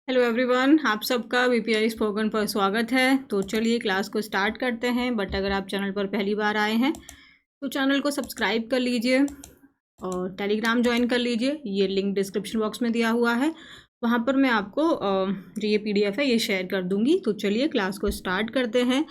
Hello everyone, आप सबका BPI spoken पर स्वागत है। तो चलिए क्लास को स्टार्ट करते हैं। बट अगर आप चैनल पर पहली बार आए हैं तो चैनल को सब्सक्राइब कर लीजिए और टेलीग्राम ज्वाइन कर लीजिए। ये लिंक डिस्क्रिप्शन बॉक्स में दिया हुआ है, वहाँ पर मैं आपको जो ये पीडीएफ है ये शेयर कर दूँगी। तो चलिए क्लास को स्टार्ट करते हैं।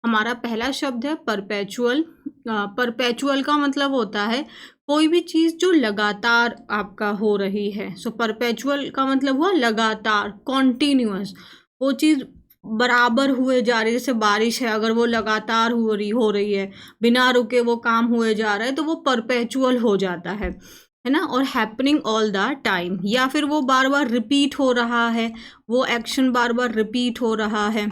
हमारा पहला शब्द है परपेचुअल। परपेचुअल का मतलब होता है कोई भी चीज़ जो लगातार आपका हो रही है। सो परपेचुअल का मतलब हुआ लगातार, कॉन्टीन्यूअस। वो चीज़ बराबर हुए जा रही है। जैसे बारिश है, अगर वो लगातार हो रही है, बिना रुके वो काम हुए जा रहा है, तो वो परपेचुअल हो जाता है ना। और हैपनिंग ऑल द टाइम, या फिर वो बार बार रिपीट हो रहा है, वो एक्शन बार बार रिपीट हो रहा है,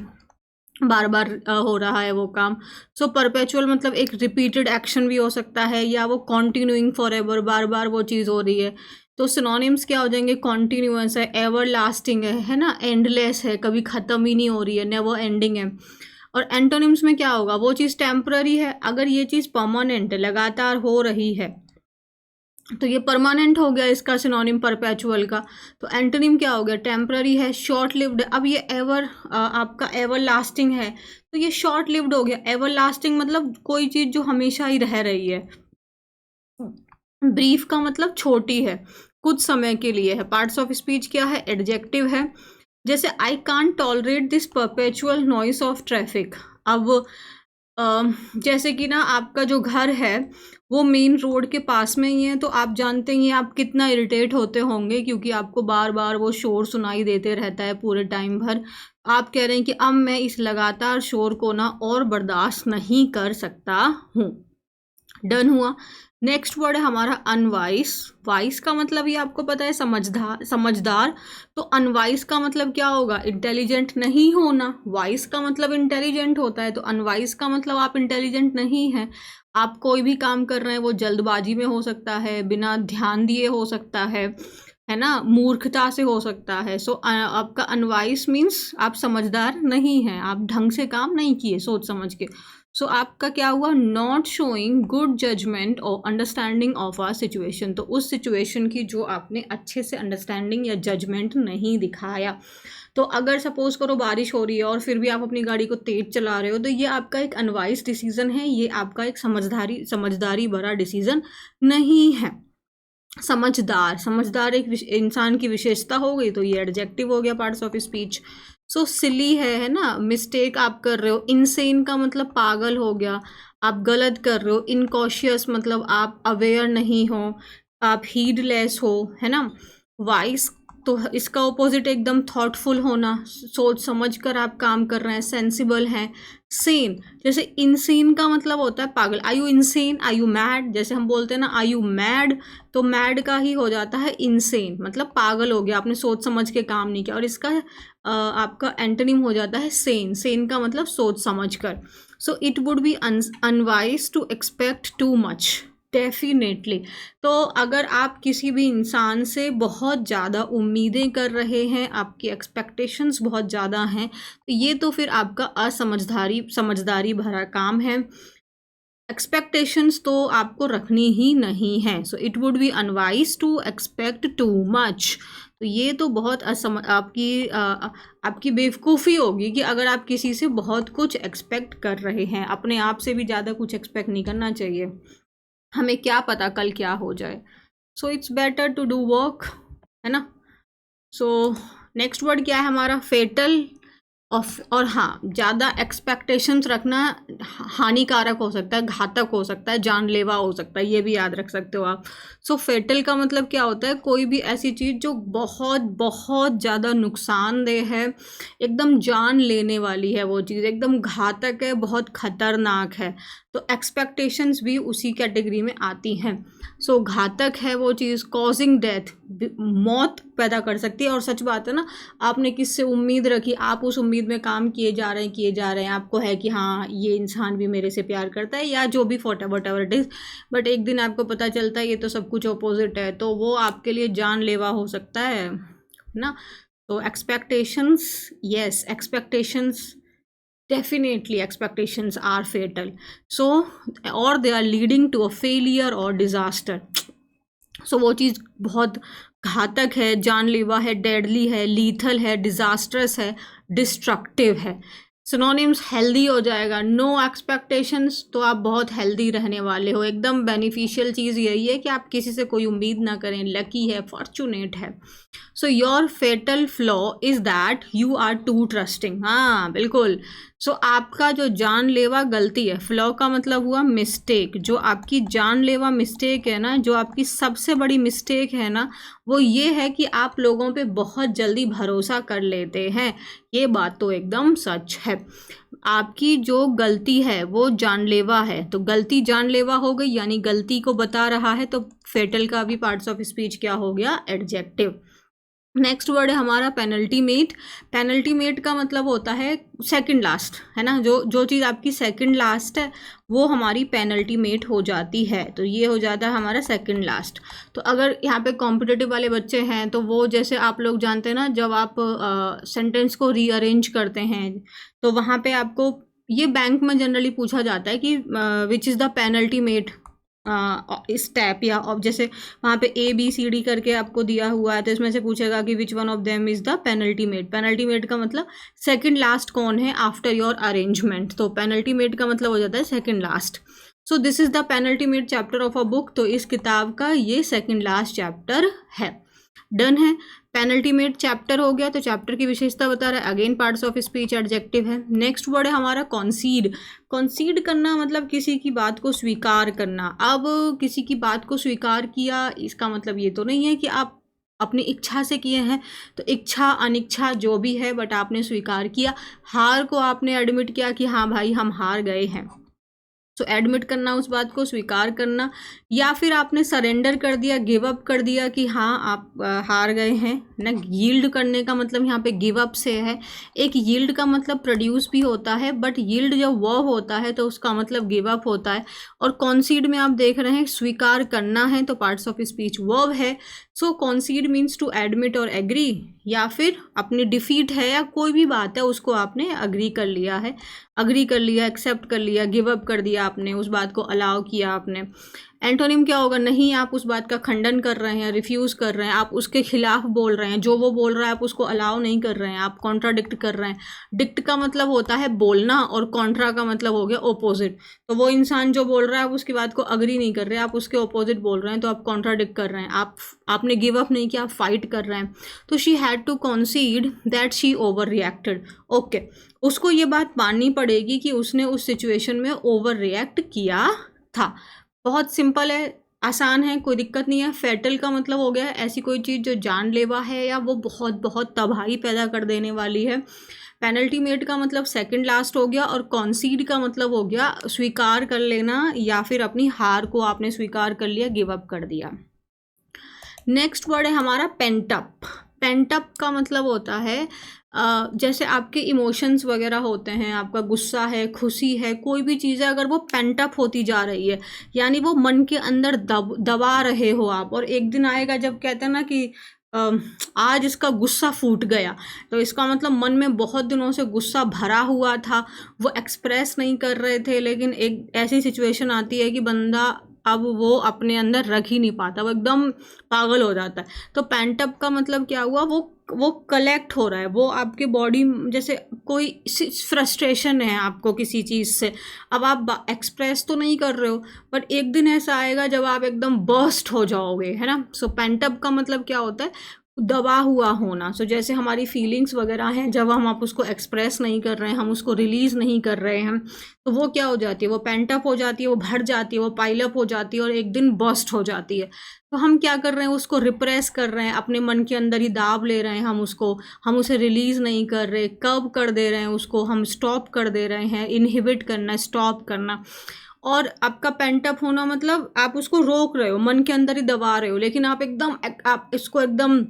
बार बार हो रहा है वो काम। सो परपेचुअल मतलब एक रिपीटेड एक्शन भी हो सकता है, या वो कॉन्टिन्यूइंग फॉर एवर, बार बार वो चीज़ हो रही है। तो सिनोनिम्स क्या हो जाएंगे? कॉन्टिन्यूअस है, एवर लास्टिंग है ना, एंडलेस है, कभी ख़त्म ही नहीं हो रही है, नेवर एंडिंग है। और एंटोनिम्स में क्या होगा? वो चीज़ टेम्पररी है। अगर ये चीज़ परमानेंट है, लगातार हो रही है, तो ये परमानेंट हो गया इसका सिनोनिम परपेचुअल का। तो एंटोनिम क्या हो गया? टेम्पररी है, शॉर्ट लिव्ड। अब ये एवर आपका एवर लास्टिंग है, तो ये शॉर्ट लिव्ड हो गया। एवर लास्टिंग मतलब कोई चीज़ जो हमेशा ही रह रही है। ब्रीफ का मतलब छोटी है, कुछ समय के लिए है। पार्ट्स ऑफ स्पीच क्या है? एडजेक्टिव है। जैसे I can't tolerate this perpetual noise of traffic. अब जैसे कि ना आपका जो घर है वो मेन रोड के पास में ही है, तो आप जानते ही हैं आप कितना इरिटेट होते होंगे, क्योंकि आपको बार बार वो शोर सुनाई देते रहता है पूरे टाइम भर। आप कह रहे हैं कि अब मैं इस लगातार शोर को ना और बर्दाश्त नहीं कर सकता हूँ। डन हुआ। नेक्स्ट वर्ड है हमारा अनवाइस। वाइस का मतलब ये आपको पता है, समझदार। तो अनवाइस का मतलब क्या होगा? इंटेलिजेंट नहीं होना। वाइस का मतलब इंटेलिजेंट होता है, तो अनवाइस का मतलब आप इंटेलिजेंट नहीं हैं। आप कोई भी काम कर रहे हैं वो जल्दबाजी में हो सकता है, बिना ध्यान दिए हो सकता है ना, मूर्खता से हो सकता है। सो आपका अनवाइस मीन्स आप समझदार नहीं हैं, आप ढंग से काम नहीं किए सोच समझ के। सो आपका क्या हुआ? नॉट शोइंग गुड जजमेंट और अंडरस्टैंडिंग ऑफ आ सिचुएशन। तो उस सिचुएशन की जो आपने अच्छे से अंडरस्टैंडिंग या जजमेंट नहीं दिखाया। तो अगर सपोज करो बारिश हो रही है और फिर भी आप अपनी गाड़ी को तेज चला रहे हो, तो ये आपका एक अनवाइज डिसीजन है, ये आपका एक समझदारी भरा डिसीजन नहीं है। समझदार एक इंसान की विशेषता हो गई, तो ये एडजेक्टिव हो गया पार्ट्स ऑफ स्पीच। सो सिली है ना, मिस्टेक आप कर रहे हो। इनसेन का मतलब पागल हो गया, आप गलत कर रहे हो। इनकॉशियस मतलब आप अवेयर नहीं हो, आप हीडलेस हो, है ना। वाइस तो इसका ऑपोजिट एकदम थॉटफुल होना, सोच समझ कर आप काम कर रहे हैं, सेंसिबल हैं। सेन, जैसे इनसेन का मतलब होता है पागल। I you insane, I you mad, जैसे हम बोलते हैं ना आई यू मैड, तो मैड का ही हो जाता है इनसेन, मतलब पागल हो गया, आपने सोच समझ के काम नहीं किया। और इसका आपका एंटोनिम हो जाता है सेन। सेन का मतलब सोच समझ कर। So it would be unwise to expect too much. Definitely. तो अगर आप किसी भी इंसान से बहुत ज़्यादा उम्मीदें कर रहे हैं, आपकी एक्सपेक्टेशंस बहुत ज़्यादा हैं, तो ये तो फिर आपका समझदारी भरा काम है। एक्सपेक्टेशंस तो आपको रखनी ही नहीं है। So it would be unwise to expect too much. तो ये तो बहुत आपकी बेवकूफ़ी होगी कि अगर आप किसी से बहुत कुछ एक्सपेक्ट कर रहे हैं। अपने आप से भी ज़्यादा कुछ एक्सपेक्ट नहीं करना चाहिए, हमें क्या पता कल क्या हो जाए। So it's better to do work, है ना। सो नेक्स्ट वर्ड क्या है हमारा? फेटल। और हाँ, ज़्यादा एक्सपेक्टेशंस रखना हानिकारक हो सकता है, घातक हो सकता है, जानलेवा हो सकता है, ये भी याद रख सकते हो आप। सो फेटल का मतलब क्या होता है? कोई भी ऐसी चीज़ जो बहुत बहुत ज़्यादा नुकसानदेह है, एकदम जान लेने वाली है, वो चीज़ एकदम घातक है, बहुत खतरनाक है। तो एक्सपेक्टेशंस भी उसी कैटेगरी में आती हैं। सो घातक है वो चीज़, कॉजिंग डेथ, मौत पैदा कर सकती है। और सच बात है ना, आपने किससे उम्मीद रखी, आप उस उम्मीद में काम किए जा रहे हैं, आपको है कि हाँ ये इंसान भी मेरे से प्यार करता है, या जो भी what ever it is. But एक दिन आपको पता चलता है ये तो सब कुछ अपोजिट है, तो वो आपके लिए जानलेवा हो सकता है ना। तो expectations, yes, expectations, definitely expectations are fatal. So or they are leading to a failure or disaster. सो वो चीज़ बहुत घातक है, जानलेवा है, डेडली है, लीथल है, डिजास्ट्रस है, डिस्ट्रक्टिव है। सिनोनिम्स हेल्दी हो जाएगा, नो एक्सपेक्टेशंस, तो आप बहुत हेल्दी रहने वाले हो। एकदम बेनिफिशियल चीज़ यही है कि आप किसी से कोई उम्मीद ना करें, लकी है, फॉर्चुनेट है। So your fatal flaw is that you are too trusting. हाँ बिल्कुल। सो आपका जो जानलेवा गलती है, फ्लॉ का मतलब हुआ मिस्टेक, जो आपकी जानलेवा मिस्टेक है ना, जो आपकी सबसे बड़ी मिस्टेक है ना, वो ये है कि आप लोगों पे बहुत जल्दी भरोसा कर लेते हैं। ये बात तो एकदम सच है। आपकी जो गलती है वो जानलेवा है, तो गलती जानलेवा हो गई, यानी गलती को बता रहा है, तो फेटल का भी पार्ट्स ऑफ स्पीच क्या हो गया, एडजेक्टिव। नेक्स्ट वर्ड है हमारा पेनल्टीमेट। पेनल्टीमेट का मतलब होता है सेकंड लास्ट, है ना, जो चीज़ आपकी सेकंड लास्ट है वो हमारी पेनल्टीमेट हो जाती है, तो ये हो जाता है हमारा सेकंड लास्ट। तो अगर यहाँ पे कॉम्पिटिटिव वाले बच्चे हैं तो वो, जैसे आप लोग जानते हैं ना, जब आप सेंटेंस को रीअरेंज करते हैं तो वहाँ पे आपको ये बैंक में जनरली पूछा जाता है कि which is the penultimate step, या अब जैसे वहाँ पे ABCD करके आपको दिया हुआ है तो इसमें से पूछेगा कि which one of them is the penultimate. Penultimate का मतलब सेकंड लास्ट कौन है आफ्टर योर अरेंजमेंट, तो पेनल्टीमेट का मतलब हो जाता है second last. So this is the penultimate chapter of a book, तो इस किताब का ये सेकंड लास्ट चैप्टर है। डन है, पेनल्टीमेट चैप्टर हो गया, तो चैप्टर की विशेषता बता रहा है। Again parts of speech adjective है। नेक्स्ट वर्ड है हमारा कॉन्सीड। कॉन्सीड करना मतलब किसी की बात को स्वीकार करना। अब किसी की बात को स्वीकार किया, इसका मतलब ये तो नहीं है कि आप अपनी इच्छा से किए हैं, तो इच्छा अनिच्छा जो भी है, बट आपने स्वीकार किया। हार को आपने एडमिट किया कि हाँ भाई हम हार गए हैं, तो एडमिट करना, उस बात को स्वीकार करना। या फिर आपने सरेंडर कर दिया, गिव अप कर दिया कि हाँ आप हार गए हैं ना। यील्ड करने का मतलब यहाँ पे गिव अप से है। एक यील्ड का मतलब प्रोड्यूस भी होता है, बट यील्ड जब वर्ब होता है तो उसका मतलब गिव अप होता है। और कॉन्सीड में आप देख रहे हैं स्वीकार करना है, तो पार्ट्स ऑफ स्पीच वर्ब है। सो कॉन्सीड मीन्स टू एडमिट और एग्री, या फिर अपनी डिफीट है या कोई भी बात है उसको आपने अग्री कर लिया है, अग्री कर लिया, एक्सेप्ट कर लिया, गिव अप कर दिया आपने, उस बात को अलाउ किया आपने। एंटोनिम क्या होगा, नहीं आप उस बात का खंडन कर रहे हैं, रिफ्यूज़ कर रहे हैं, आप उसके खिलाफ बोल रहे हैं, जो वो बोल रहा है आप उसको अलाउ नहीं कर रहे हैं, आप कॉन्ट्राडिक्ट कर रहे हैं। डिक्ट का मतलब होता है बोलना, और कॉन्ट्रा का मतलब हो गया ओपोजिट। तो वो इंसान जो बोल रहा है आप उसकी बात को अग्री नहीं कर रहे, आप उसके ओपोजिट बोल रहे हैं, तो आप कॉन्ट्राडिक्ट कर रहे हैं, आपने गिव अप नहीं किया, आप फाइट कर रहे हैं। तो she had to concede that she over reacted. Okay, उसको ये बात माननी पड़ेगी कि उसने उस सिचुएशन में ओवर रिएक्ट किया था। बहुत सिंपल है, आसान है, कोई दिक्कत नहीं है। फेटल का मतलब हो गया ऐसी कोई चीज़ जो जानलेवा है या वो बहुत बहुत तबाही पैदा कर देने वाली है। पेनल्टीमेट का मतलब सेकंड लास्ट हो गया, और कॉन्सीड का मतलब हो गया स्वीकार कर लेना, या फिर अपनी हार को आपने स्वीकार कर लिया, गिव अप कर दिया। नेक्स्ट वर्ड है हमारा पेंटअप। पेंटअप का मतलब होता है जैसे आपके इमोशंस वगैरह होते हैं, आपका गुस्सा है, खुशी है, कोई भी चीज़ है, अगर वो पेंटअप होती जा रही है, यानी वो मन के अंदर दबा रहे हो आप, और एक दिन आएगा जब कहते हैं ना कि आज इसका गुस्सा फूट गया, तो इसका मतलब मन में बहुत दिनों से गुस्सा भरा हुआ था, वो एक्सप्रेस नहीं कर रहे थे, लेकिन एक ऐसी सिचुएशन आती है कि बंदा अब वो अपने अंदर रख ही नहीं पाता, वो एकदम पागल हो जाता है। तो पेंटअप का मतलब क्या हुआ, वो कलेक्ट हो रहा है, वो आपके बॉडी, जैसे कोई फ्रस्ट्रेशन है आपको किसी चीज़ से, अब आप एक्सप्रेस तो नहीं कर रहे हो, पर एक दिन ऐसा आएगा जब आप एकदम बर्स्ट हो जाओगे, है ना। सो पेंटअप का मतलब क्या होता है, दबा हुआ होना। सो जैसे हमारी फीलिंग्स वगैरह हैं, जब हम आप उसको एक्सप्रेस नहीं कर रहे हैं, हम उसको रिलीज़ नहीं कर रहे हैं, तो वो क्या हो जाती है, वो पेंटअप हो जाती है, वो भर जाती है, वो पाइलअप हो जाती है, और एक दिन बर्स्ट हो जाती है। तो हम क्या कर रहे हैं, उसको रिप्रेस कर रहे हैं, अपने मन के अंदर ही दाब ले रहे हैं, हम उसे रिलीज़ नहीं कर रहे, कब कर दे रहे हैं उसको, हम स्टॉप कर दे रहे हैं। इनहिबिट करना, स्टॉप करना। और आपका पेंटअप होना मतलब आप उसको रोक रहे हो, मन के अंदर ही दबा रहे हो, लेकिन आप इसको एकदम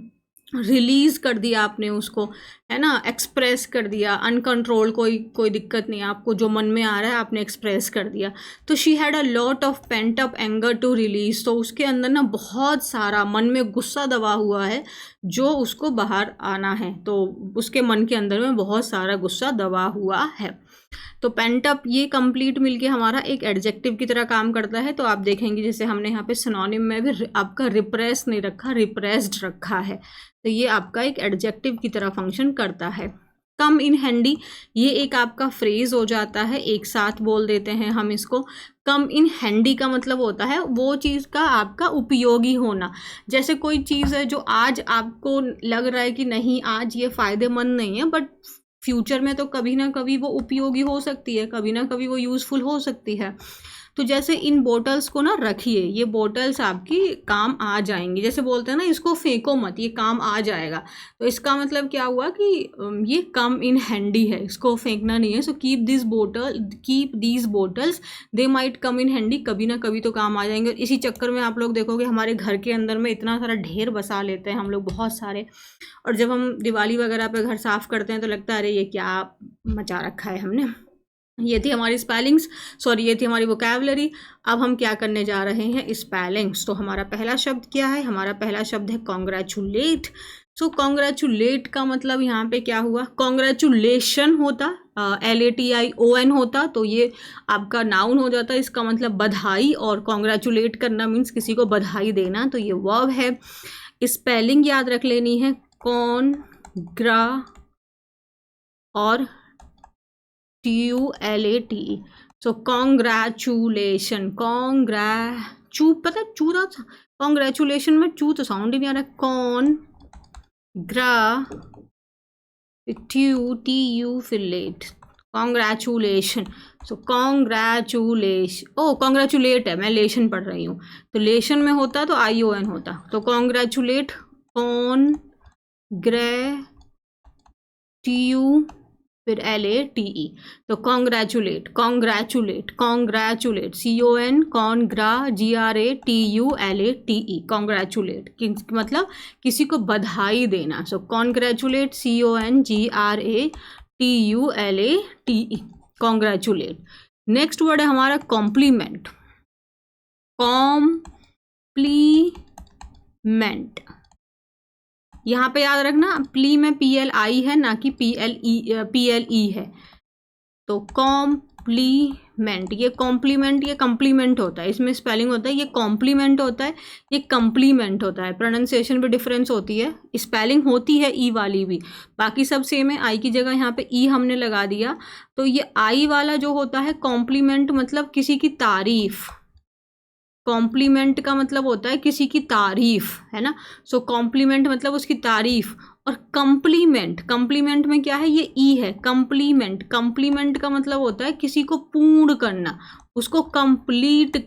रिलीज़ कर दिया आपने उसको, है ना, एक्सप्रेस कर दिया अनकंट्रोल, कोई दिक्कत नहीं, आपको जो मन में आ रहा है आपने एक्सप्रेस कर दिया। तो she had a lot of pent up anger to release, तो उसके अंदर ना बहुत सारा मन में गुस्सा दबा हुआ है जो उसको बाहर आना है, तो उसके मन के अंदर में बहुत सारा गुस्सा दबा हुआ है। तो पेंट अप ये कंप्लीट मिलके हमारा एक एडजेक्टिव की तरह काम करता है। तो आप देखेंगे जैसे हमने यहाँ पे सिनोनिम में भी आपका रिप्रेस नहीं रखा, रिप्रेस्ड रखा है, तो ये आपका एक एडजेक्टिव की तरह फंक्शन करता है। कम इन हैंडी ये एक आपका फ्रेज हो जाता है, एक साथ बोल देते हैं हम इसको। कम इन हैंडी का मतलब होता है वो चीज़ का आपका उपयोगी होना। जैसे कोई चीज़ है जो आज आपको लग रहा है कि नहीं आज ये फ़ायदेमंद नहीं है, बट फ्यूचर में तो कभी ना कभी वो उपयोगी हो सकती है, कभी ना कभी वो यूज़फुल हो सकती है। तो जैसे इन बोटल्स को ना रखिए, ये बोटल्स आपकी काम आ जाएंगी। जैसे बोलते हैं ना इसको फेंको मत, ये काम आ जाएगा, तो इसका मतलब क्या हुआ कि ये कम इन हैंडी है, इसको फेंकना नहीं है। So keep these bottles they might come in handy, कभी ना कभी तो काम आ जाएंगे। इसी चक्कर में आप लोग देखोगे हमारे घर के अंदर में इतना सारा ढेर बसा लेते हैं हम लोग, बहुत सारे, और जब हम दिवाली वगैरह पे घर साफ़ करते हैं तो लगता है अरे ये क्या मचा रखा है हमने। ये थी हमारी स्पेलिंग्स, सॉरी ये थी हमारी वोकैबुलरी। अब हम क्या करने जा रहे हैं, स्पेलिंग्स। तो हमारा पहला शब्द क्या है, हमारा पहला शब्द है कॉन्ग्रेचुलेट। सो कॉन्ग्रेचुलेट का मतलब यहाँ पे क्या हुआ, कॉन्ग्रेचुलेशन होता, LATION होता, तो ये आपका नाउन हो जाता है, इसका मतलब बधाई, और कॉन्ग्रेचुलेट करना मीन्स किसी को बधाई देना, तो ये वर्ब है। स्पेलिंग याद रख लेनी है, कॉन्ग्रा और TULATE। सो कॉन्ग्रेचुलेशन, पता है चू था, कॉन्ग्रेचुलेशन में चू तो साउंड ही नहीं आ रहा। TU फिर लेट, कॉन्ग्रेचुलेशन। सो कॉन्ग्रेचुलेट है, मैं लेशन पढ़ रही हूँ, तो लेशन में होता तो ION होता, तो कॉन्ग्रेचुलेट, TU फिर LATE, तो कॉन्ग्रेचुलेट, CON, GRATULATE, कॉन्ग्रेचुलेट मतलब किसी को बधाई देना। So congratulate, CONGRATULATE, congratulate. Next word है हमारा कॉम्प्लीमेंट। कॉम्प्लीमेंट, यहाँ पे याद रखना प्ली में PLI है ना कि PLE है, तो कॉम्प्लीमेंट, ये कॉम्प्लीमेंट, ये कम्प्लीमेंट होता है, इसमें स्पेलिंग होता है, ये कॉम्प्लीमेंट होता है, ये कम्प्लीमेंट होता है। प्रोनाउंसिएशन पे डिफरेंस होती है, स्पेलिंग होती है ई वाली भी, बाकी सब सेम है। आई की जगह यहाँ पे ई हमने लगा दिया, तो ये आई वाला जो होता है कॉम्प्लीमेंट मतलब किसी की तारीफ, कॉम्प्लीमेंट का मतलब होता है किसी की तारीफ, है ना। सो कॉम्प्लीमेंट मतलब उसकी तारीफ। और कंप्लीमेंट में क्या है, ये ई है, कंप्लीमेंट का मतलब होता है किसी को पूर्ण करना, उसको कंप्लीट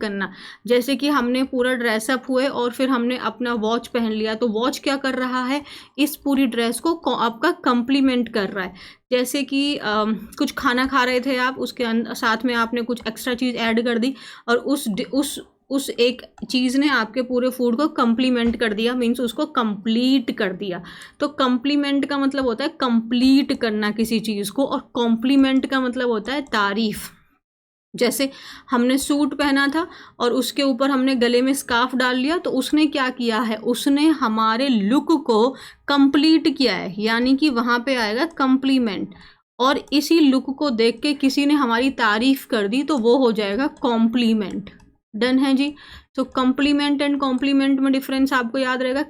करना। जैसे कि हमने पूरा ड्रेसअप हुए और फिर हमने अपना वॉच पहन लिया, तो वॉच क्या कर रहा है, इस पूरी ड्रेस को आपका कंप्लीमेंट कर रहा है। जैसे कि कुछ खाना खा रहे थे आप, उसके साथ में आपने कुछ एक्स्ट्रा चीज़ ऐड कर दी, और उस एक चीज़ ने आपके पूरे फूड को कंप्लीमेंट कर दिया, मीन्स उसको कंप्लीट कर दिया। तो कंप्लीमेंट का मतलब होता है कंप्लीट करना किसी चीज़ को, और कॉम्प्लीमेंट का मतलब होता है तारीफ। जैसे हमने सूट पहना था और उसके ऊपर हमने गले में स्कार्फ डाल लिया, तो उसने क्या किया है, उसने हमारे लुक को कंप्लीट किया है, यानी कि वहाँ पे आएगा कंप्लीमेंट। और इसी लुक को देख के किसी ने हमारी तारीफ कर दी, तो वो हो जाएगा कॉम्प्लीमेंट। डन है जी। तो कंप्लीमेंट एंड कॉम्प्लीमेंट में डिफरेंस आपको याद रहेगा।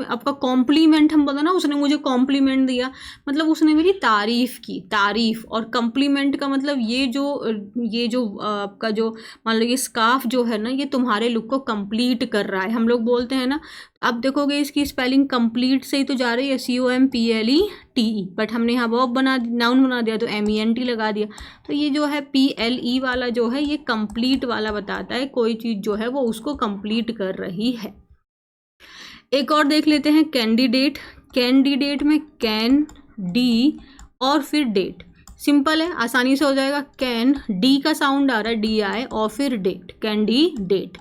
आपका कॉम्प्लीमेंट हम बोला ना, उसने मुझे कॉम्प्लीमेंट दिया, मतलब उसने मेरी तारीफ की, तारीफ। और कंप्लीमेंट का मतलब ये जो आपका जो मान लो ये स्कार्फ जो है ना, ये तुम्हारे लुक को कंप्लीट कर रहा है, हम लोग बोलते हैं ना। अब देखोगे इसकी स्पेलिंग कंप्लीट से ही तो जा रही है, COMPLETE, बट हमने यहाँ वर्ब नाउन बना दिया, तो MENT लगा दिया। तो ये जो है PLE वाला जो है, ये कंप्लीट वाला बताता है कोई चीज़ जो है वो उसको कंप्लीट कर रही है। एक और देख लेते हैं, कैंडिडेट। कैंडिडेट में कैन, डी और फिर डेट। सिंपल है, आसानी से हो जाएगा। कैन, डी का साउंड आ रहा है, DI, और फिर डेट, कैंडिडेट।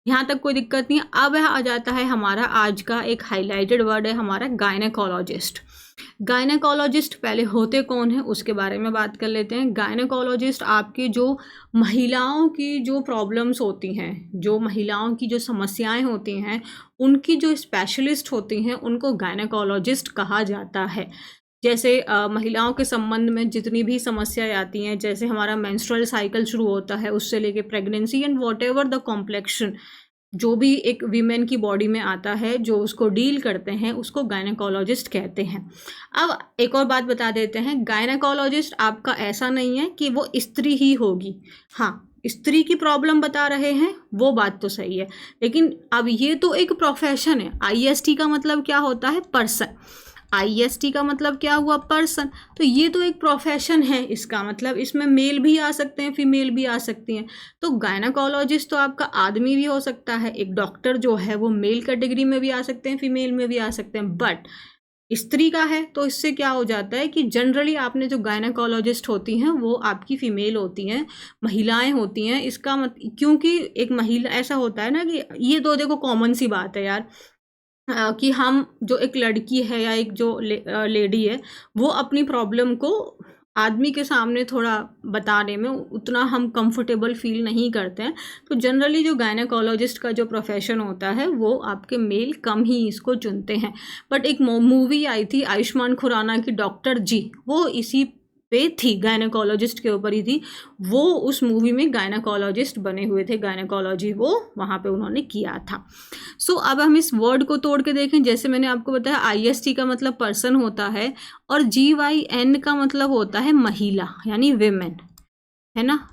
यहाँ तक कोई दिक्कत नहीं है। अब आ जाता है हमारा आज का एक हाईलाइटेड वर्ड है हमारा गायनेकोलॉजिस्ट। गायनेकोलॉजिस्ट पहले होते कौन है उसके बारे में बात कर लेते हैं। गायनेकोलॉजिस्ट आपके जो महिलाओं की जो प्रॉब्लम्स होती हैं, जो महिलाओं की जो समस्याएं होती हैं, उनकी जो स्पेशलिस्ट होती हैं उनको गायनेकोलॉजिस्ट कहा जाता है। जैसे महिलाओं के संबंध में जितनी भी समस्याएं आती हैं, जैसे हमारा मेंस्ट्रुअल साइकिल शुरू होता है उससे लेके pregnancy and whatever the complexion, जो भी एक वीमेन की बॉडी में आता है जो उसको डील करते हैं उसको गायनेकोलॉजिस्ट कहते हैं। अब एक और बात बता देते हैं, गायनेकोलॉजिस्ट आपका ऐसा नहीं है कि वो स्त्री ही होगी। हाँ, स्त्री की प्रॉब्लम बता रहे हैं वो बात तो सही है, लेकिन अब ये तो एक प्रोफेशन है। IST का मतलब क्या होता है? पर्सन। IST का मतलब क्या हुआ? पर्सन। तो ये तो एक प्रोफेशन है, इसका मतलब इसमें मेल भी आ सकते हैं, फीमेल भी आ सकती हैं। तो गायनेकोलॉजिस्ट तो आपका आदमी भी हो सकता है, एक डॉक्टर जो है वो मेल कैटेगरी में भी आ सकते हैं, फीमेल में भी आ सकते हैं, बट स्त्री का है तो इससे क्या हो जाता है कि जनरली आपने जो गायनेकोलॉजिस्ट होती हैं वो आपकी फीमेल होती हैं, महिलाएं होती हैं। इसका क्योंकि एक महिला ऐसा होता है ना कि ये तो देखो कॉमन सी बात है यार, कि हम जो एक लड़की है या एक जो लेडी है वो अपनी प्रॉब्लम को आदमी के सामने थोड़ा बताने में उतना हम कंफर्टेबल फील नहीं करते हैं। तो जनरली जो गायनेकोलॉजिस्ट का जो प्रोफेशन होता है वो आपके मेल कम ही इसको चुनते हैं। बट एक मूवी आई थी आयुष्मान खुराना की, डॉक्टर जी, वो इसी पे थी, गायनेकोलॉजिस्ट के ऊपर ही थी। वो उस मूवी में गायनेकोलॉजिस्ट बने हुए थे, गायनेकोलॉजी वो वहाँ पे उन्होंने किया था। सो अब हम इस वर्ड को तोड़ के देखें। जैसे मैंने आपको बताया IST का मतलब पर्सन होता है और GYN का मतलब होता है महिला यानी विमेन, है ना।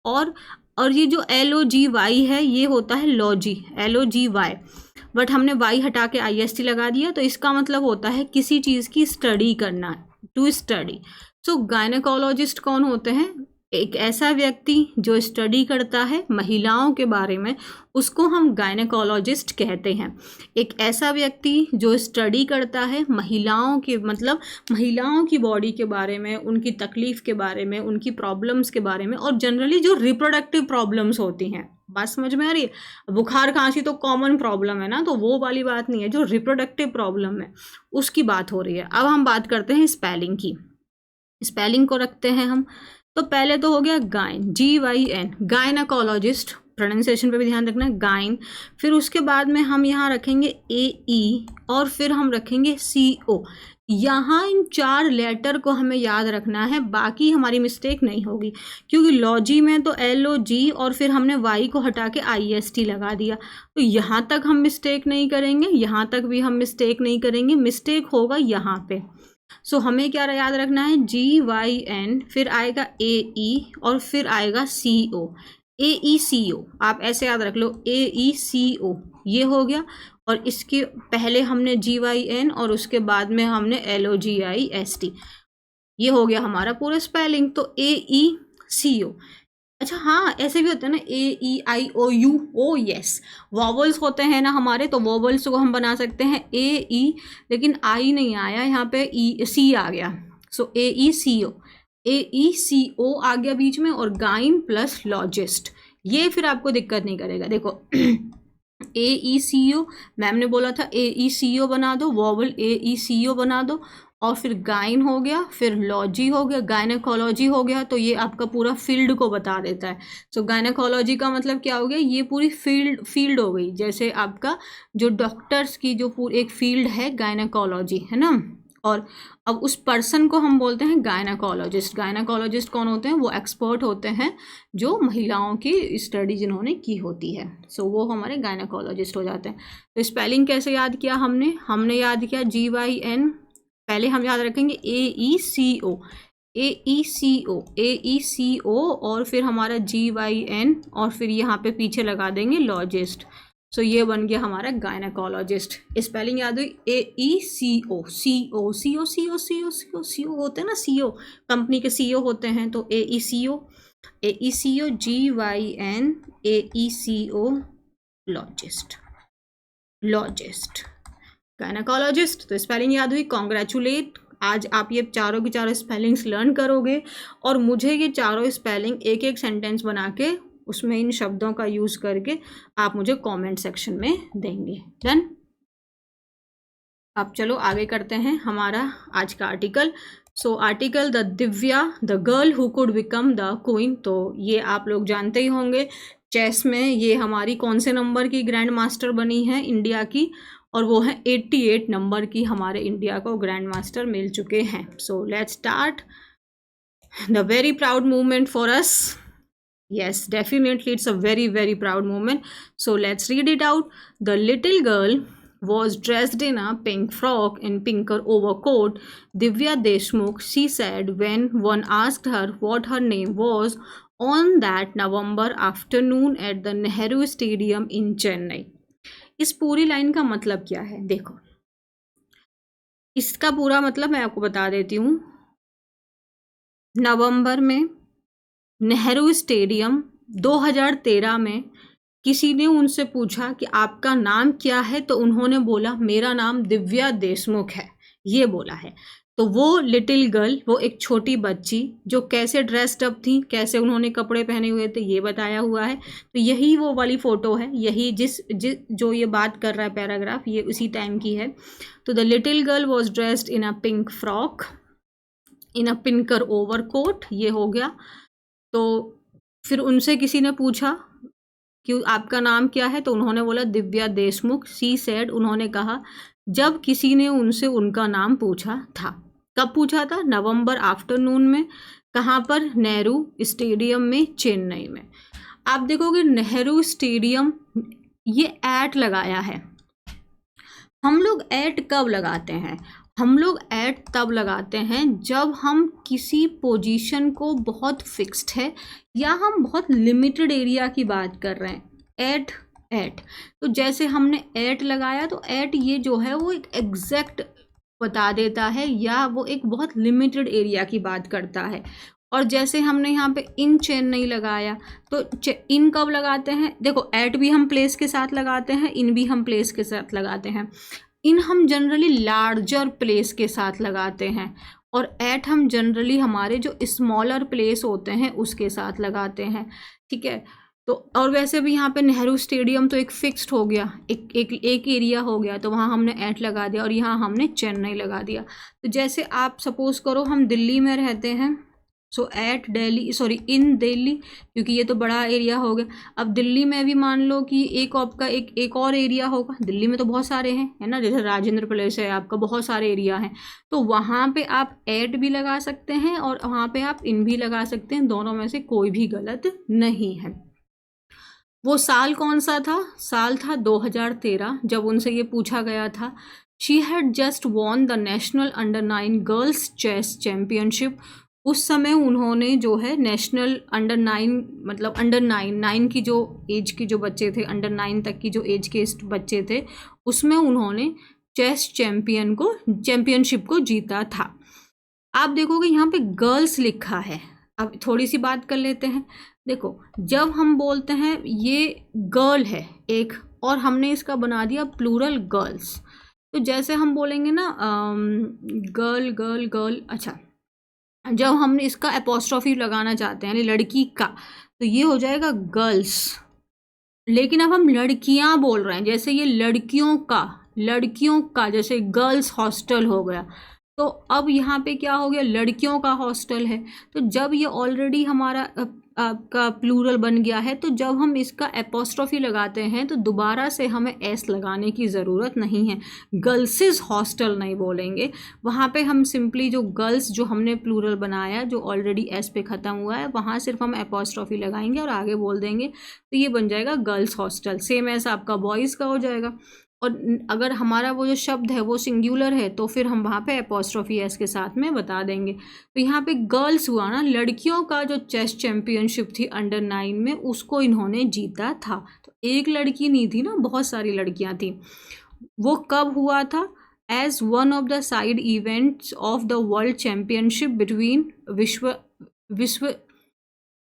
और ये जो LOGY है ये होता है लॉजी, LOGY, बट हमने Y हटा के IST लगा दिया तो इसका मतलब होता है किसी चीज़ की स्टडी करना, टू स्टडी। सो गायनेकोलॉजिस्ट कौन होते हैं? एक ऐसा व्यक्ति जो स्टडी करता है महिलाओं के बारे में, उसको हम गायनेकोलॉजिस्ट कहते हैं। एक ऐसा व्यक्ति जो स्टडी करता है महिलाओं के, मतलब महिलाओं की बॉडी के बारे में, उनकी तकलीफ़ के बारे में, उनकी प्रॉब्लम्स के बारे में, और जनरली जो रिप्रोडक्टिव प्रॉब्लम्स होती हैं। बात समझ में आ रही है? बुखार खांसी तो कॉमन प्रॉब्लम है ना, तो वो वाली बात नहीं है, जो रिप्रोडक्टिव प्रॉब्लम है उसकी बात हो रही है। अब हम बात करते हैं स्पेलिंग की। स्पेलिंग को रखते हैं हम। तो पहले तो हो गया गायन, GYN, गायनेकोलॉजिस्ट, प्रोनाउंसिएशन पे भी ध्यान रखना है, गायन। फिर उसके बाद में हम यहाँ रखेंगे AE और फिर हम रखेंगे CO। यहाँ इन 4 लेटर को हमें याद रखना है, बाकी हमारी मिस्टेक नहीं होगी, क्योंकि लॉजी में तो LOG और फिर हमने Y को हटा के IST लगा दिया, तो यहाँ तक हम मिस्टेक नहीं करेंगे, यहाँ तक भी हम मिस्टेक नहीं करेंगे। मिस्टेक होगा यहाँ पे। सो हमें क्या याद रखना है? GYN, फिर आएगा AE और फिर आएगा CO, AECO। आप ऐसे याद रख लो, AECO, ये हो गया। और इसके पहले हमने GYN और उसके बाद में हमने LOGIST, ये हो गया हमारा पूरा स्पेलिंग। तो AECO। अच्छा हाँ, ऐसे भी होता है ना, AEIOU, ओ यस, वॉवल्स होते हैं ना हमारे, तो वॉवल्स को हम बना सकते हैं AE, लेकिन I नहीं आया यहाँ पे, C आ गया। सो AECO, AECO आ गया बीच में, और गाइन प्लस लॉजिस्ट, ये फिर आपको दिक्कत नहीं करेगा। देखो AECO, मैम ने बोला था AECO बना दो, वॉवल AECO बना दो, और फिर गाइन हो गया, फिर लॉजी हो गया, गायनेकोलॉजी हो गया। तो ये आपका पूरा फील्ड को बता देता है। सो गायनेकोलॉजी का मतलब क्या हो गया? ये पूरी फील्ड हो गई। जैसे आपका जो डॉक्टर्स की जो पूरी एक फील्ड है गायनेकोलॉजी, है ना। और अब उस पर्सन को हम बोलते हैं गायनेकोलॉजिस्ट। गायनेकोलॉजिस्ट कौन होते हैं? वो एक्सपर्ट होते हैं जो महिलाओं की स्टडी जिन्होंने की होती है। सो वो हमारे गायनेकोलॉजिस्ट हो जाते हैं। तो स्पेलिंग कैसे याद किया हमने याद किया GYN, पहले हम याद रखेंगे AECO, AECO, और फिर हमारा GYN, और फिर यहाँ पे पीछे लगा देंगे लॉजिस्ट। सो ये बन गया हमारा गायनेकोलॉजिस्ट। स्पेलिंग याद हुई? AECO, CO होते हैं ना, CO कंपनी के CEO होते हैं, तो AECO, GYN, AECO, लॉजिस्ट, गायनेकोलॉजिस्ट। तो स्पेलिंग याद हुई। कॉन्ग्रेचुलेट, आज आप ये चारों की चारों स्पेलिंग्स लर्न करोगे और मुझे ये चारों स्पेलिंग एक एक सेंटेंस बना के उसमें इन शब्दों का यूज़ करके आप मुझे कमेंट सेक्शन में देंगे। डन। अब चलो आगे करते हैं हमारा आज का article. So article the Divya the girl who could become the queen. तो ये आप लोग जानते ही होंगे, चेस में ये हमारी कौन से नंबर की ग्रैंड मास्टर बनी है इंडिया की, और वो है 88 नंबर की हमारे इंडिया को ग्रैंड मास्टर मिल चुके हैं। So let's start the very proud movement for us. Yes, definitely it's a very, very proud moment. So let's read it out. The little girl was dressed in a pink frock and pinker overcoat. Divya Deshmukh, she said when one asked her what her name was on that November afternoon at the Nehru Stadium in Chennai. इस पूरी line का मतलब क्या है? देखो, इसका पूरा मतलब मैं आपको बता देती हूँ। नवंबर में नेहरू स्टेडियम 2013 में किसी ने उनसे पूछा कि आपका नाम क्या है, तो उन्होंने बोला मेरा नाम दिव्या देशमुख है, ये बोला है। तो वो लिटिल गर्ल, वो एक छोटी बच्ची जो कैसे ड्रेस्ड अप थी, कैसे उन्होंने कपड़े पहने हुए थे, ये बताया हुआ है। तो यही वो वाली फ़ोटो है, यही जो ये बात कर रहा है पैराग्राफ, ये उसी टाइम की है। तो the little girl was dressed in a pink frock in a Pinker overcoat, ये हो गया। तो फिर उनसे किसी ने पूछा कि आपका नाम क्या है, तो उन्होंने बोला दिव्या देशमुख। सी सेड, उन्होंने कहा जब किसी ने उनसे उनका नाम पूछा था। कब पूछा था? नवंबर आफ्टरनून में। कहाँ पर? नेहरू स्टेडियम में, चेन्नई में। आप देखोगे नेहरू स्टेडियम, ये एट लगाया है। हम लोग एट कब लगाते हैं? हम लोग एट तब लगाते हैं जब हम किसी पोजीशन को बहुत फिक्स्ड है या हम बहुत लिमिटेड एरिया की बात कर रहे हैं। एट तो जैसे हमने एट लगाया, तो एट ये जो है वो एक एग्जैक्ट बता देता है या वो एक बहुत लिमिटेड एरिया की बात करता है। और जैसे हमने यहाँ पे इन चेन्नई लगाया, तो इन कब लगाते हैं? देखो, एट भी हम प्लेस के साथ लगाते हैं, इन भी हम प्लेस के साथ लगाते हैं। इन हम जनरली लार्जर प्लेस के साथ लगाते हैं, और एट हम जनरली हमारे जो स्मॉलर प्लेस होते हैं उसके साथ लगाते हैं। ठीक है। तो और वैसे भी यहाँ पे नेहरू स्टेडियम तो एक फिक्स्ड हो गया, एक एरिया हो गया, तो वहाँ हमने एट लगा दिया, और यहाँ हमने चेन्नई लगा दिया। तो जैसे आप सपोज करो हम दिल्ली में रहते हैं, so at Delhi, sorry in Delhi, क्योंकि ये तो बड़ा एरिया हो गया। अब दिल्ली में भी मान लो कि एक आपका एक और एरिया होगा। दिल्ली में तो बहुत सारे हैं, है ना, जैसे राजेंद्र प्लेस है आपका, बहुत सारे एरिया हैं। तो वहाँ पे आप एट भी लगा सकते हैं और वहाँ पे आप इन भी लगा सकते हैं, दोनों में से कोई भी गलत नहीं है। वो साल कौन सा था? साल था 2013, जब उनसे ये पूछा गया था। She had just won the national under 9 girls chess championship. उस समय उन्होंने जो है नेशनल अंडर 9, मतलब अंडर 9 की जो एज के जो बच्चे थे, अंडर 9 तक की जो एज के बच्चे थे, उसमें उन्होंने चेस चैम्पियनशिप को जीता था। आप देखोगे यहाँ पे गर्ल्स लिखा है। अब थोड़ी सी बात कर लेते हैं। देखो, जब हम बोलते हैं ये गर्ल है एक, और हमने इसका बना दिया प्लूरल गर्ल्स, तो जैसे हम बोलेंगे ना गर्ल गर्ल गर्ल, अच्छा, जब हम इसका एपोस्ट्रोफी लगाना चाहते हैं यानी लड़की का, तो ये हो जाएगा गर्ल्स। लेकिन अब हम लड़कियां बोल रहे हैं, जैसे ये लड़कियों का जैसे गर्ल्स हॉस्टल हो गया, तो अब यहाँ पे क्या हो गया? लड़कियों का हॉस्टल है। तो जब ये ऑलरेडी हमारा आपका प्लूरल बन गया है, तो जब हम इसका एपोस्ट्रोफी लगाते हैं तो दोबारा से हमें एस लगाने की ज़रूरत नहीं है। गर्ल्सेस हॉस्टल नहीं बोलेंगे, वहाँ पे हम सिंपली जो गर्ल्स जो हमने प्लूरल बनाया जो ऑलरेडी एस पे ख़त्म हुआ है, वहाँ सिर्फ हम एपोस्ट्रोफी लगाएंगे और आगे बोल देंगे, तो ये बन जाएगा गर्ल्स हॉस्टल। सेम ऐसा आपका बॉयज़ का हो जाएगा। और अगर हमारा वो जो शब्द है वो सिंगुलर है, तो फिर हम वहाँ पे एपोस्ट्रोफी एस के साथ में बता देंगे। तो यहाँ पे गर्ल्स हुआ ना, लड़कियों का जो चेस चैम्पियनशिप थी अंडर 9 में, उसको इन्होंने जीता था। तो एक लड़की नहीं थी ना, बहुत सारी लड़कियाँ थी। वो कब हुआ था? As one of the side events of the world championship between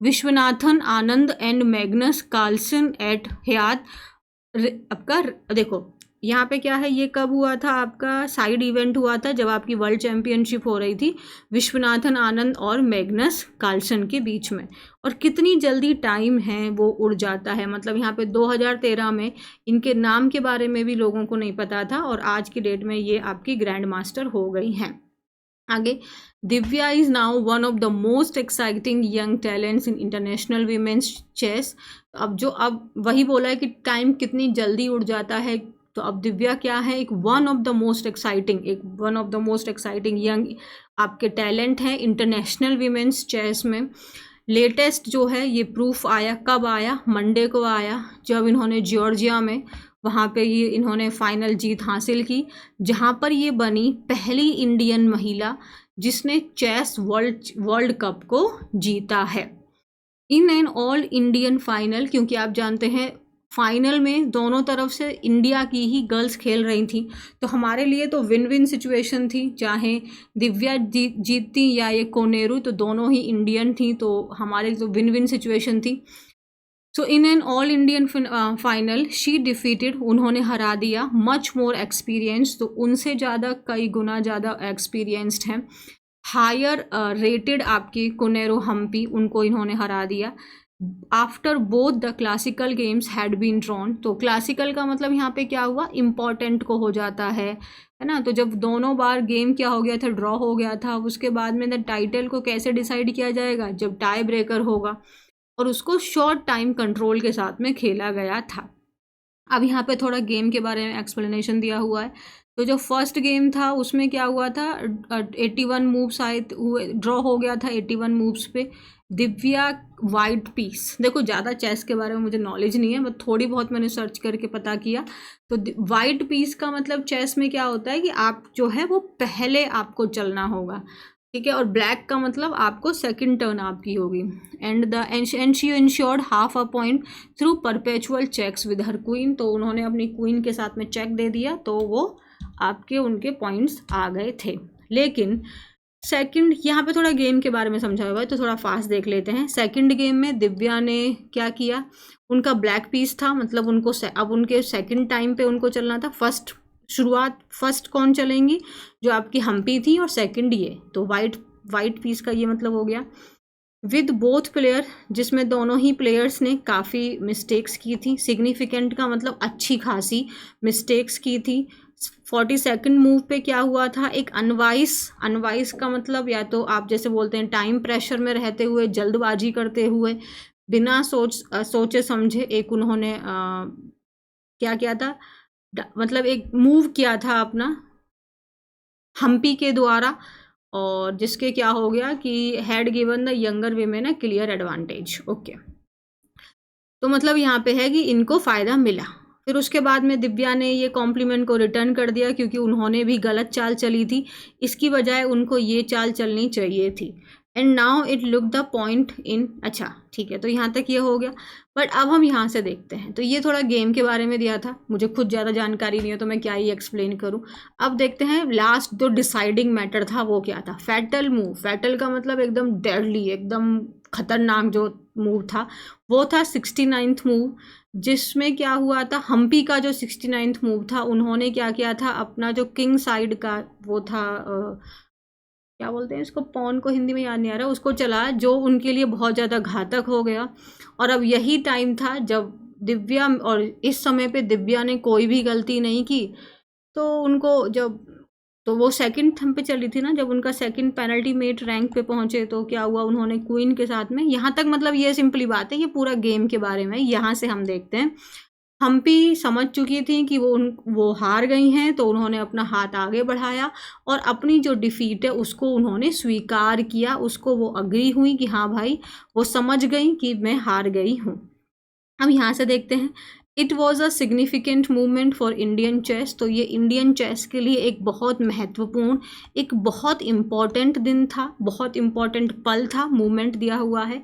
Viswanathan Anand and Magnus Carlsen at Hyatt. आपका देखो, यहाँ पे क्या है, ये कब हुआ था, आपका साइड इवेंट हुआ था जब आपकी वर्ल्ड चैंपियनशिप हो रही थी विश्वनाथन आनंद और मैग्नस कार्लसन के बीच में। और कितनी जल्दी टाइम है वो उड़ जाता है, मतलब यहाँ पे 2013 में इनके नाम के बारे में भी लोगों को नहीं पता था और आज की डेट में ये आपकी ग्रैंड मास्टर हो गई हैं। आगे, Divya is now one of the most exciting young talents in international women's chess. अब वही बोला है कि टाइम कितनी जल्दी उड़ जाता है, तो अब दिव्या क्या है, एक one of the most exciting young आपके टैलेंट है इंटरनेशनल वीमेंस चेस में। लेटेस्ट जो है ये प्रूफ आया, कब आया, मंडे को आया, जब इन्होंने जॉर्जिया में वहाँ पे ये इन्होंने फाइनल जीत हासिल की, जहाँ पर ये बनी पहली इंडियन महिला जिसने चेस वर्ल्ड कप को जीता है इन एन ऑल इंडियन फाइनल। क्योंकि आप जानते हैं फाइनल में दोनों तरफ से इंडिया की ही गर्ल्स खेल रही थी, तो हमारे लिए तो विन विन सिचुएशन थी, चाहे दिव्या जीतती या ये कोनेरू, तो दोनों ही इंडियन थी, तो हमारे लिए तो विन विन सिचुएशन थी। So in an all Indian final she defeated, उन्होंने हरा दिया मच मोर एक्सपीरियंस, तो उनसे ज़्यादा कई गुना ज़्यादा एक्सपीरियंस्ड हैं, हायर रेटेड आपकी कोनेरो हम्पी, उनको इन्होंने हरा दिया। After both the classical games had been drawn, तो क्लासिकल का मतलब यहाँ पे क्या हुआ, इम्पॉर्टेंट को हो जाता है ना। तो जब दोनों बार गेम क्या हो गया था, ड्रॉ हो गया था, उसके बाद में द टाइटल को कैसे डिसाइड किया जाएगा, जब टाई ब्रेकर होगा, और उसको शॉर्ट टाइम कंट्रोल के साथ में खेला गया था। अब यहाँ पे थोड़ा गेम के बारे में एक्सप्लेनेशन दिया हुआ है। तो जो फर्स्ट गेम था उसमें क्या हुआ था, 81 मूव्स आए हुए, ड्रॉ हो गया था 81 मूव्स पे। दिव्या वाइट पीस, देखो ज़्यादा चेस के बारे में मुझे नॉलेज नहीं है, बट थोड़ी बहुत मैंने सर्च करके पता किया। तो वाइट पीस का मतलब चेस में क्या होता है कि आप जो है वो पहले आपको चलना होगा, ठीक है, और ब्लैक का मतलब आपको सेकंड टर्न आपकी होगी। And she ensured half a point through perpetual checks with her queen, तो उन्होंने अपनी क्वीन के साथ में चेक दे दिया, तो वो आपके उनके पॉइंट्स आ गए थे। लेकिन सेकंड, यहाँ पे थोड़ा गेम के बारे में समझा हुआ है तो थोड़ा फास्ट देख लेते हैं। सेकंड गेम में दिव्या ने क्या किया, उनका ब्लैक पीस था, मतलब उनको अब उनके सेकंड टाइम पे उनको चलना था। फर्स्ट कौन चलेंगी, जो आपकी हम्पी थी, और सेकंड ये, तो वाइट पीस का ये मतलब हो गया। विद बोथ प्लेयर, जिसमें दोनों ही प्लेयर्स ने काफ़ी मिस्टेक्स की थी, सिग्निफिकेंट का मतलब अच्छी खासी मिस्टेक्स की थी। 42nd मूव पे क्या हुआ था, एक अनवाइस का मतलब या तो आप जैसे बोलते हैं टाइम प्रेशर में रहते हुए, जल्दबाजी करते हुए, बिना सोचे समझे एक उन्होंने क्या किया था, मतलब एक मूव किया था अपना हम्पी के द्वारा, और जिसके क्या हो गया कि had given the younger women a clear advantage. Okay, तो मतलब यहाँ पे है कि इनको फ़ायदा मिला। फिर उसके बाद में दिव्या ने ये कॉम्प्लीमेंट को रिटर्न कर दिया, क्योंकि उन्होंने भी गलत चाल चली थी, इसकी बजाय उनको ये चाल चलनी चाहिए थी। And now it look the point in, अच्छा ठीक है, तो यहाँ तक ये हो गया। बट अब हम यहाँ से देखते हैं, तो ये थोड़ा गेम के बारे में दिया था, मुझे खुद ज़्यादा जानकारी नहीं है तो मैं क्या ही एक्सप्लेन करूँ। अब देखते हैं लास्ट जो डिसाइडिंग मैटर था वो क्या था, फैटल मूव। फैटल का मतलब एकदम डेडली, एकदम खतरनाक जो मूव था वो था 69th मूव, जिसमें क्या हुआ था, हम्पी का जो 69th मूव था, उन्होंने क्या किया था, अपना जो किंग साइड का वो था, क्या बोलते हैं इसको, पॉन को हिंदी में याद नहीं आ रहा, उसको चला, जो उनके लिए बहुत ज़्यादा घातक हो गया। और अब यही टाइम था जब दिव्या, और इस समय पे दिव्या ने कोई भी गलती नहीं की, तो उनको तो वो सेकंड थम पे चली थी ना, जब उनका सेकंड पेनल्टी मेट रैंक पे पहुंचे तो क्या हुआ, उन्होंने क्वीन के साथ में, यहाँ तक मतलब ये सिंपली बात है, ये पूरा गेम के बारे में। यहाँ से हम देखते हैं हम्पी समझ चुकी थी कि वो हार गई हैं, तो उन्होंने अपना हाथ आगे बढ़ाया और अपनी जो डिफीट है उसको उन्होंने स्वीकार किया, उसको वो अग्री हुई कि हाँ भाई, वो समझ गई कि मैं हार गई हूँ। अब यहाँ से देखते हैं, it was a significant movement for Indian chess, तो ये इंडियन चेस के लिए एक बहुत महत्वपूर्ण, एक बहुत इम्पॉर्टेंट दिन था, बहुत इम्पॉर्टेंट पल था, मूवमेंट दिया हुआ है।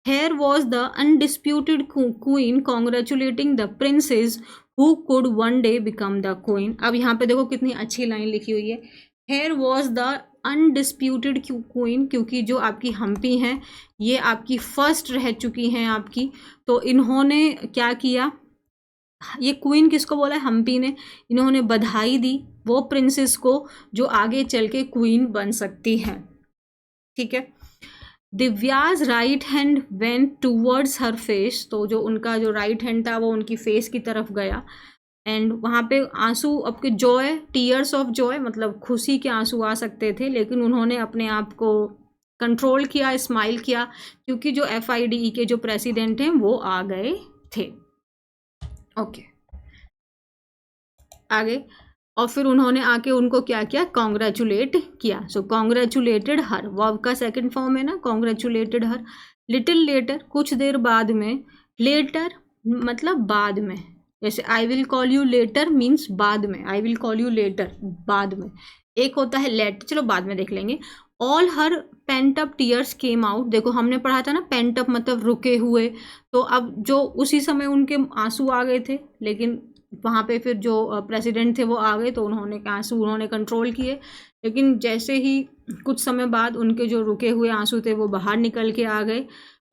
Here was the undisputed queen congratulating the princes who could one day become the queen। अब यहाँ पे देखो कितनी अच्छी लाइन लिखी हुई है, Here was the undisputed queen, क्योंकि जो आपकी हम्पी हैं ये आपकी फर्स्ट रह चुकी हैं आपकी, तो इन्होंने क्या किया, ये क्वीन किसको बोला है? हम्पी ने। इन्होंने बधाई दी वो प्रिंसेस को जो आगे चल के क्वीन बन सकती है। ठीक है। Divya's right hand went towards her face, तो जो उनका जो राइट हैंड था वो उनकी फेस की तरफ गया। एंड वहाँ पे आंसू, आपके जॉय, टीयर्स ऑफ जॉय, मतलब खुशी के आंसू आ सकते थे, लेकिन उन्होंने अपने आप को कंट्रोल किया, स्माइल किया, क्योंकि जो FIDE के जो प्रेसिडेंट हैं वो आ गए थे। ओके, आगे। और फिर उन्होंने आके उनको क्या किया? कॉन्ग्रेचुलेट किया। सो कॉन्ग्रेचुलेटेड हर, वर्ब का सेकंड फॉर्म है ना, कॉन्ग्रेचुलेटेड हर। लिटिल लेटर, कुछ देर बाद में। लेटर मतलब बाद में, जैसे I will call you later means बाद में, I will call you later बाद में। एक होता है लेट, चलो बाद में देख लेंगे। All her pent up tears came out, देखो हमने पढ़ा था ना पेंट अप मतलब रुके हुए, तो अब जो उसी समय उनके आंसू आ गए थे, लेकिन वहाँ पे फिर जो प्रेसिडेंट थे वो आ गए, तो उन्होंने आंसू उन्होंने कंट्रोल किए, लेकिन जैसे ही कुछ समय बाद उनके जो रुके हुए आंसू थे वो बाहर निकल के आ गए।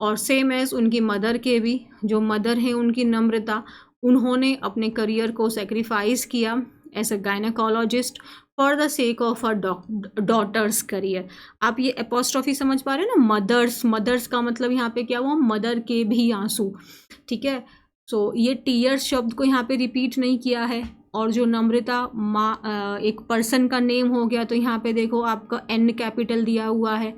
और सेम एज उनकी मदर के भी, जो मदर हैं उनकी नम्रता, उन्होंने अपने करियर को सेक्रीफाइस किया as a gynaecologist for the sake of a daughter's career. आप ये एपोस्ट्रॉफी समझ पा रहे हैं ना, मदर्स, मदर्स का मतलब यहाँ पे क्या हुआ? मदर के भी आंसू। ठीक है। सो ये टीयर्स शब्द को यहाँ पे रिपीट नहीं किया है। और जो नम्रता एक पर्सन का नेम हो गया, तो यहाँ पे देखो आपका N कैपिटल दिया हुआ है।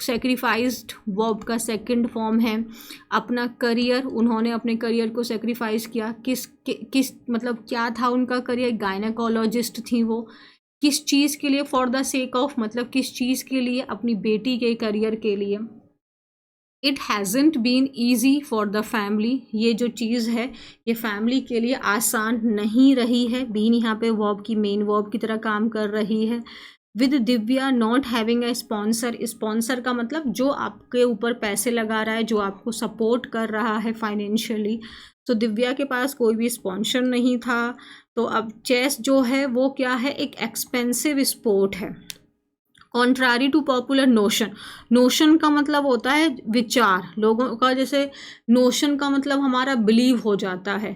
सेक्रीफाइस्ड वर्ब का सेकंड फॉर्म है। अपना करियर, उन्होंने अपने करियर को सेक्रीफाइस किया। किस मतलब क्या था उनका करियर? गायनेकोलॉजिस्ट थी वो। किस चीज़ के लिए? फॉर द सेक ऑफ मतलब किस चीज़ के लिए? अपनी बेटी के करियर के लिए। It hasn't been easy for the family, ये जो चीज़ है ये फैमिली के लिए आसान नहीं रही है। बीन यहाँ पे वर्ब की मेन वर्ब की तरह काम कर रही है। With Divya not having a sponsor, sponsor का मतलब जो आपके ऊपर पैसे लगा रहा है, जो आपको सपोर्ट कर रहा है फाइनेंशियली। तो दिव्या के पास कोई भी स्पॉन्सर नहीं था। तो अब चेस जो है वो क्या है? एक एक्सपेंसिव स्पोर्ट है। Contrary to popular notion, notion का मतलब होता है विचार, लोगों का, जैसे नोशन का मतलब हमारा बिलीव हो जाता है,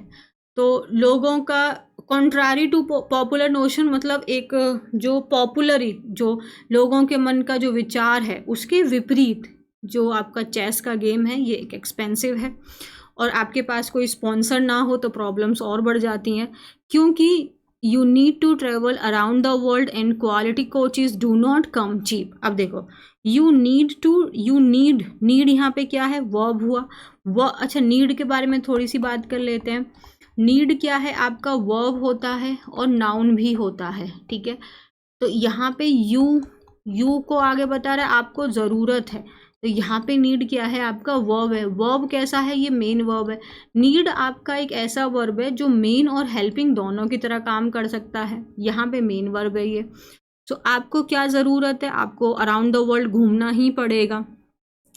तो लोगों का कॉन्ट्रारी टू पॉपुलर नोशन मतलब एक जो पॉपुलरी, जो लोगों के मन का जो विचार है उसके विपरीत जो आपका चेस का गेम है ये एक एक्सपेंसिव है। और आपके पास कोई स्पॉन्सर ना हो तो प्रॉब्लम्स और बढ़ जाती हैं, क्योंकि you need to travel around the world and quality coaches do not come cheap. अब देखो यू नीड यहाँ पे क्या है? वर्ब हुआ। अच्छा, नीड के बारे में थोड़ी सी बात कर लेते हैं। नीड क्या है? आपका वर्ब होता है और नाउन भी होता है। ठीक है। तो यहाँ पे यू को आगे बता रहा है आपको ज़रूरत है, तो यहाँ पे नीड क्या है? आपका वर्ब है। वर्ब कैसा है? ये मेन वर्ब है। नीड आपका एक ऐसा वर्ब है जो मेन और हेल्पिंग दोनों की तरह काम कर सकता है। यहाँ पे मेन वर्ब है ये। तो आपको क्या ज़रूरत है? आपको अराउंड द वर्ल्ड घूमना ही पड़ेगा।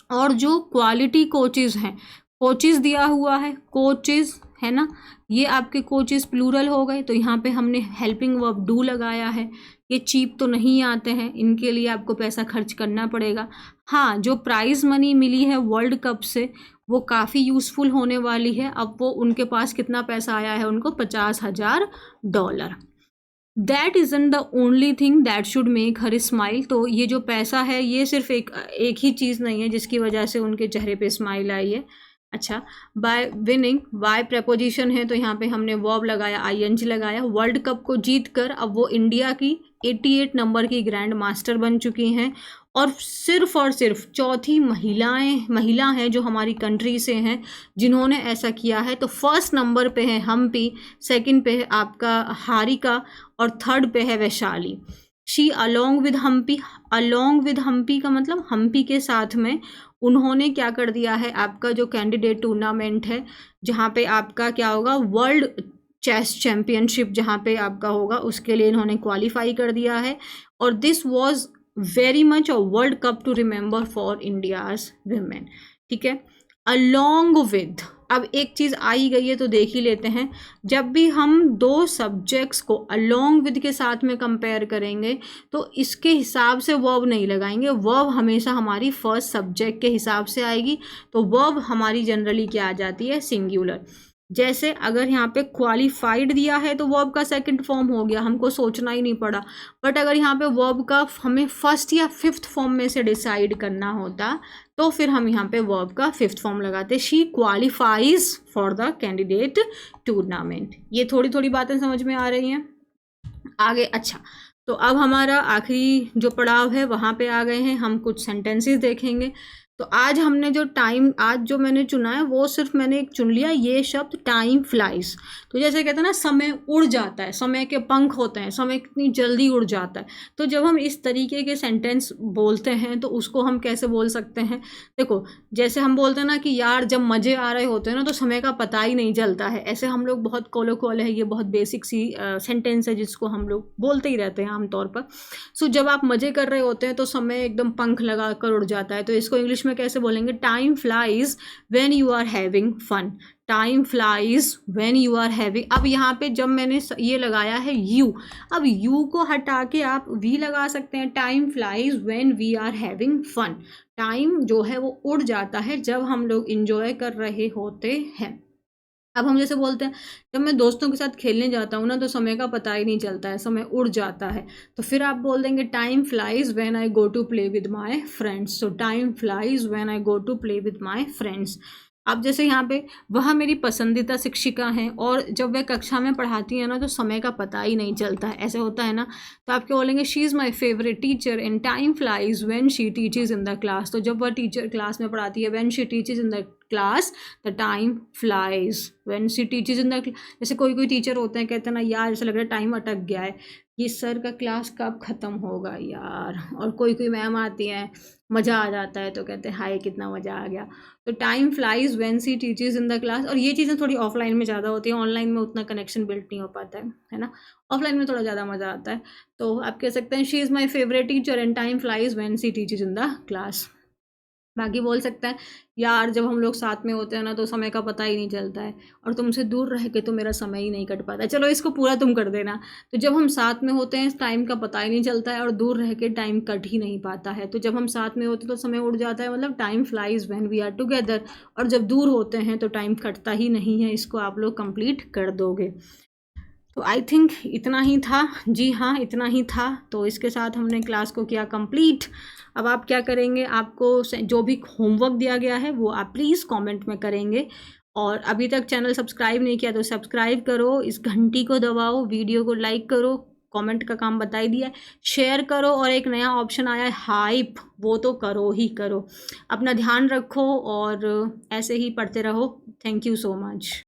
और जो क्वालिटी कोचेज़ हैं, कोचेज़ दिया हुआ है, कोचेज़ है ना, ये आपके कोचेज़ प्लूरल हो गए, तो यहाँ पे हमने हेल्पिंग वर्ब डू लगाया है। ये चीप तो नहीं आते हैं, इनके लिए आपको पैसा खर्च करना पड़ेगा। हाँ, जो प्राइज़ मनी मिली है वर्ल्ड कप से वो काफ़ी यूज़फुल होने वाली है। अब वो उनके पास कितना पैसा आया है? उनको $50,000। That isn't the only thing that should make her smile, तो ये जो पैसा है ये सिर्फ एक ही चीज़ नहीं है जिसकी वजह से उनके चेहरे पे स्माइल आई है। अच्छा, बाय विनिंग, बाय प्रपोजिशन है, तो यहाँ पे हमने वर्ब लगाया, ING लगाया। वर्ल्ड कप को जीत कर अब वो इंडिया की 88 नंबर की ग्रैंड मास्टर बन चुकी हैं, और सिर्फ चौथी महिला हैं जो हमारी कंट्री से हैं जिन्होंने ऐसा किया है। तो फर्स्ट नंबर पे है हम्पी, सेकंड पे है आपका हारिका, और थर्ड पे है Vaishali. She along with Humpy का मतलब हम्पी के साथ में उन्होंने क्या कर दिया है? आपका जो कैंडिडेट टूर्नामेंट है जहाँ पे आपका क्या होगा? वर्ल्ड चेस चैम्पियनशिप जहाँ पे आपका होगा, उसके लिए इन्होंने क्वालिफाई कर दिया है। और this was very much a world cup to remember for India's women. ठीक है। अलोंग विद, अब एक चीज़ आई गई है तो देख ही लेते हैं। जब भी हम दो सब्जेक्ट्स को अलोंग विद के साथ में कंपेयर करेंगे तो इसके हिसाब से वर्ब नहीं लगाएंगे, वर्ब हमेशा हमारी फर्स्ट सब्जेक्ट के हिसाब से आएगी। तो वर्ब हमारी जनरली क्या आ जाती है? सिंगुलर। जैसे अगर यहाँ पे क्वालिफाइड दिया है तो वर्ब का सेकंड फॉर्म हो गया, हमको सोचना ही नहीं पड़ा। बट अगर यहाँ पे वर्ब का हमें फर्स्ट या फिफ्थ फॉर्म में से डिसाइड करना होता तो फिर हम यहाँ पे वर्ब का फिफ्थ फॉर्म लगाते, she qualifies for the candidate tournament. ये थोड़ी थोड़ी बातें समझ में आ रही हैं आगे। अच्छा, तो अब हमारा आखिरी जो पड़ाव है वहाँ पे आ गए हैं, हम कुछ सेंटेंसेस देखेंगे। तो आज हमने जो टाइम, आज जो मैंने चुना है वो सिर्फ मैंने एक चुन लिया ये शब्द टाइम फ्लाइज। तो जैसे कहते हैं ना समय उड़ जाता है, समय के पंख होते हैं, समय कितनी जल्दी उड़ जाता है। तो जब हम इस तरीके के सेंटेंस बोलते हैं तो उसको हम कैसे बोल सकते हैं, देखो जैसे हम बोलते हैं ना कि यार जब मज़े आ रहे होते हैं ना तो समय का पता ही नहीं चलता है, ऐसे हम लोग बहुत कोलोक्वल है, ये बहुत बेसिक सी सेंटेंस है जिसको हम लोग बोलते ही रहते हैं आमतौर पर। सो जब आप मज़े कर रहे होते हैं तो समय एकदम पंख लगा कर उड़ जाता है। तो इसको इंग्लिश में कैसे बोलेंगे, time flies when you are having fun. Time flies when you are having. अब यहाँ पे जब मैंने ये लगाया है यू, अब यू को हटा के आप वी लगा सकते हैं, time flies when we are having fun. Time जो है वो उड़ जाता है जब हम लोग इंजॉय कर रहे होते हैं। अब हम जैसे बोलते हैं जब मैं दोस्तों के साथ खेलने जाता हूँ ना तो समय का पता ही नहीं चलता है, समय उड़ जाता है। तो फिर आप बोल देंगे time flies when I go to play with my friends. So time flies when I go to play with my friends. अब जैसे यहाँ पे वह मेरी पसंदीदा शिक्षिका हैं और जब वह कक्षा में पढ़ाती है ना तो समय का पता ही नहीं चलता है, ऐसे होता है ना। तो आप क्या बोलेंगे, she is my favourite teacher and time flies when she teaches in the class. तो जब वह टीचर क्लास में पढ़ाती है, when she teaches in the class the time flies when she teaches in the. जैसे कोई कोई टीचर होते हैं कहते हैं ना यार ऐसा लग रहा है टाइम अटक गया है, ये सर का क्लास कब ख़त्म होगा यार। और कोई कोई मैम आती हैं, मज़ा आ जाता है तो कहते हैं हाय कितना मज़ा आ गया। तो time flies when she teaches in the class. और ये चीज़ें थोड़ी ऑफलाइन में ज़्यादा होती हैं, ऑनलाइन में उतना कनेक्शन बिल्ड नहीं हो पाता है ना। ऑफलाइन में थोड़ा ज़्यादा मज़ा आता है। तो आप कह सकते हैं she is my favourite teacher and time flies when she teaches in the class. बाकी बोल सकते हैं यार जब हम लोग साथ में होते हैं ना तो समय का पता ही नहीं चलता है और तुमसे दूर रह के तो मेरा समय ही नहीं कट पाता। चलो इसको पूरा तुम कर देना। तो जब हम साथ में होते हैं टाइम का पता ही नहीं चलता है और दूर रह के टाइम कट ही नहीं पाता है। तो जब हम साथ में होते हैं तो समय उड़ जाता है, मतलब time flies when we are together. और जब दूर होते हैं तो टाइम कटता ही नहीं है। इसको आप लोग कंप्लीट कर दोगे। तो आई थिंक इतना ही था, जी हाँ इतना ही था। तो इसके साथ हमने क्लास को किया कंप्लीट। अब आप क्या करेंगे, आपको जो भी होमवर्क दिया गया है वो आप प्लीज़ कमेंट में करेंगे। और अभी तक चैनल सब्सक्राइब नहीं किया तो सब्सक्राइब करो, इस घंटी को दबाओ, वीडियो को लाइक करो, कमेंट का काम बता ही दिया, शेयर करो और एक नया ऑप्शन आया है हाइप, वो तो करो ही करो। अपना ध्यान रखो और ऐसे ही पढ़ते रहो। Thank you so much.